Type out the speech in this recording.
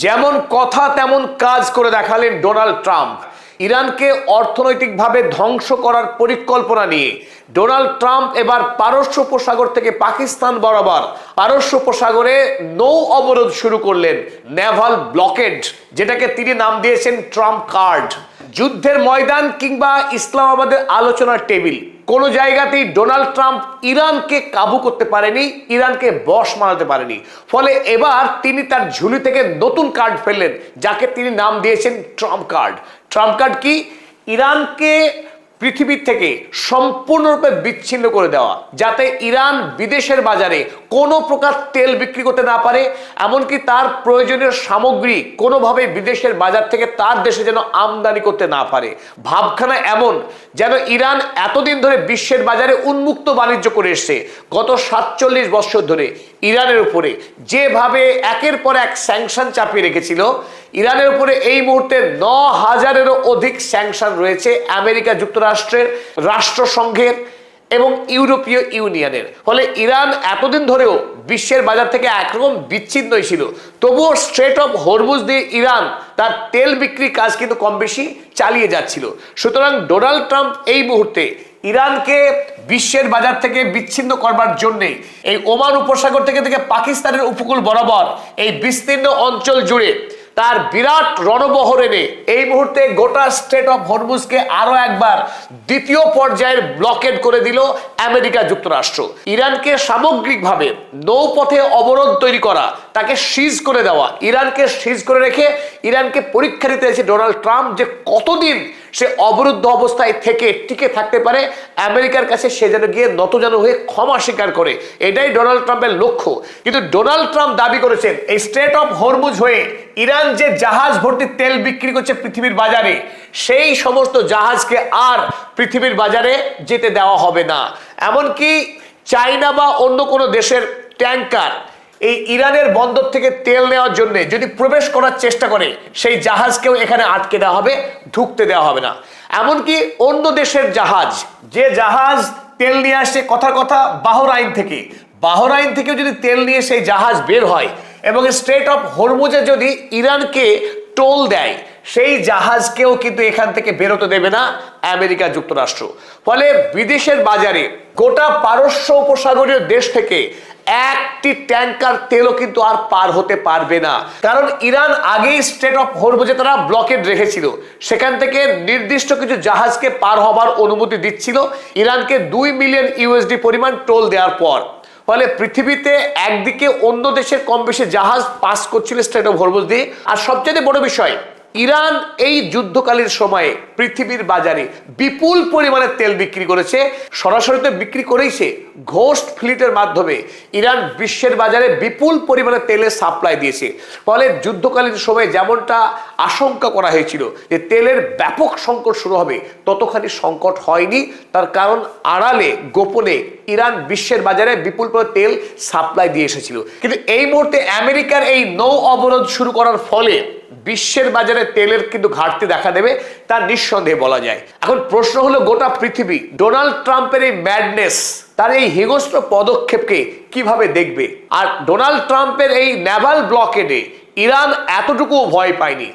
যেমন কথা তেমন কাজ করে দেখালেন ডোনাল্ড ট্রাম্প। ইরানকে অর্থনৈতিকভাবে ধ্বংস করার পরিকল্পনা নিয়ে ডোনাল্ড ট্রাম্প এবার পারস্য উপসাগর থেকে পাকিস্তান বরাবর পারস্য উপসাগরে নৌ অবরোধ শুরু করলেন, নেভাল ব্লকেড, যেটাকে তিনি নাম দিয়েছেন ট্রাম্প কার্ড। যুদ্ধের ময়দান কিংবা ইসলামাবাদের আলোচনার টেবিল, কোনো জায়গাতেই ডোনাল্ড ট্রাম্প ইরানকে কাবু করতে পারেনি, ইরানকে বশ মানাতে পারেনি। ফলে এবার তিনি তার ঝুলি থেকে নতুন কার্ড ফেললেন, যাকে তিনি নাম দিয়েছেন ট্রাম্প কার্ড। ট্রাম্প কার্ড কি? ইরানকে পৃথিবীর থেকে সম্পূর্ণরূপে বিচ্ছিন্ন করে দেওয়া, যাতে ইরান বিদেশের বাজারে কোনো প্রকার তেল বিক্রি করতে না পারে, এমনকি তার প্রয়োজনীয় সামগ্রী কোনোভাবে বিদেশের বাজার থেকে তার দেশে যেন আমদানি করতে না পারে। ভাবখানা এমন যেন ইরান এতদিন ধরে বিশ্বের বাজারে উন্মুক্ত বাণিজ্য করে এসছে। গত 47 বছর ধরে ইরানের উপরে যেভাবে একের পর এক স্যাংশন চাপিয়ে রেখেছিল, ইরানের উপরে এই মুহূর্তে 9,000-এরও অধিক স্যাংশন রয়েছে আমেরিকা যুক্তরাষ্ট্রের, রাষ্ট্রসংঘের এবং ইউরোপীয় ইউনিয়নের। ফলে ইরান এতদিন ধরেও বিশ্বের বাজার থেকে একরকম বিচ্ছিন্নই ছিল। তবুও স্ট্রেট অফ হরমুজ দিয়ে ইরান তার তেল বিক্রির কাজ কিন্তু কম বেশি চালিয়ে যাচ্ছিল। সুতরাং ডোনাল্ড ট্রাম্প এই মুহূর্তে ইরানকে বিশ্বের বাজার থেকে বিচ্ছিন্ন করবার জন্যে এই ওমান উপসাগর থেকে পাকিস্তানের উপকূল বরাবর এই বিস্তীর্ণ অঞ্চল জুড়ে তার বিরাট রণবহর এনে এই মুহূর্তে গোটা স্ট্রেট অফ হরমুজকে আরো একবার দ্বিতীয় পর্যায়ের ব্লকেড করে দিল আমেরিকা যুক্তরাষ্ট্র। ইরানকে সামগ্রিকভাবে নৌপথে অবরোধ তৈরি করা, তাকে সিজ করে দেওয়া, ইরানকে সিজ করে রেখে ইরানকে পরীক্ষা দিতে এসেছে ডোনাল্ড ট্রাম্প যে কতদিন সে অবরুদ্ধ অবস্থায় থেকে টিকে থাকতে পারে। আমেরিকার কাছে সে যেন গিয়ে নতজানু হয়ে ক্ষমা স্বীকার করে, এটাই ডোনাল্ড ট্রাম্পের লক্ষ্য। কিন্তু ডোনাল্ড ট্রাম্প দাবি করেছেন এই স্ট্রেট অফ হরমুজ হয়ে ইরান যে জাহাজ ভর্তি তেল বিক্রি করছে পৃথিবীর বাজারে, সেই সমস্ত জাহাজকে আর পৃথিবীর বাজারে যেতে দেওয়া হবে না। এমনকি চায়না বা অন্য কোনো দেশের ট্যাঙ্কার এই ইরানের বন্দর থেকে তেল নেওয়ার জন্য যদি প্রবেশ করার চেষ্টা করে, সেই জাহাজকেও এখানে আটকে দেওয়া হবে, ঢুকতে দেওয়া হবে না। এমনকি অন্য দেশের জাহাজ, যে জাহাজ তেল নিয়ে আসছে কথার কথা বাহরাইন থেকেও যদি তেল নিয়ে সেই জাহাজ বের হয় এবং স্ট্রেট অফ হরমুজে যদি ইরানকে টোল দেয়, সেই জাহাজকেও কিন্তু এখান থেকে বেরোতে দেবে না আমেরিকা যুক্তরাষ্ট্র। ফলে বিদেশের বাজারে গোটা পারস্য উপসাগরীয় দেশ থেকে একটি ট্যাঙ্কার তেলও কিন্তু আর পার হতে পারবে না। কারণ ইরান আগেই স্ট্রেট অফ হরমুজে তারা ব্লকেড রেখেছিল, সেখান থেকে নির্দিষ্ট কিছু জাহাজকে পার হবার অনুমতি দিচ্ছিল ইরানকে 2 মিলিয়ন ইউএসডি পরিমাণ টোল দেওয়ার পর। ফলে পৃথিবীতে একদিকে অন্য দেশের কম বেশি জাহাজ পাস করছিল স্ট্রেট অফ হরমুজ দিয়ে। আর সবচেয়ে বড় বিষয়, ইরান এই যুদ্ধকালীন সময়ে পৃথিবীর বাজারে বিপুল পরিমাণে তেল বিক্রি করেছে, সরাসরি তো বিক্রি করেইছে, ঘোস্ট ফ্লিটের মাধ্যমে ইরান বিশ্বের বাজারে বিপুল পরিমাণে তেলের সাপ্লাই দিয়েছে। ফলে যুদ্ধকালীন সময়ে যেমনটা আশঙ্কা করা হয়েছিল যে তেলের ব্যাপক সংকট শুরু হবে, ততখানি সংকট হয়নি। তার কারণ আড়ালে গোপনে ইরান বিশ্বের বাজারে বিপুল পরিমাণে তেল সাপ্লাই দিয়ে এসেছিল। কিন্তু এই মুহূর্তে আমেরিকার এই নৌ অবরোধ শুরু করার ফলে বিশ্বের বাজারে তেলের কিন্তু ঘাটতি দেখা দেবে, তা নিঃসন্দেহে বলা যায়। এখন প্রশ্ন হলো, গোটা পৃথিবী ডোনাল্ড ট্রাম্পের এই ম্যাডনেস, তার এই হিংস্র পদক্ষেপকে কিভাবে দেখবে? আর ডোনাল্ড ট্রাম্পের এই নেভাল ব্লকেডে ইরান এতটুকু ভয় পায়নি।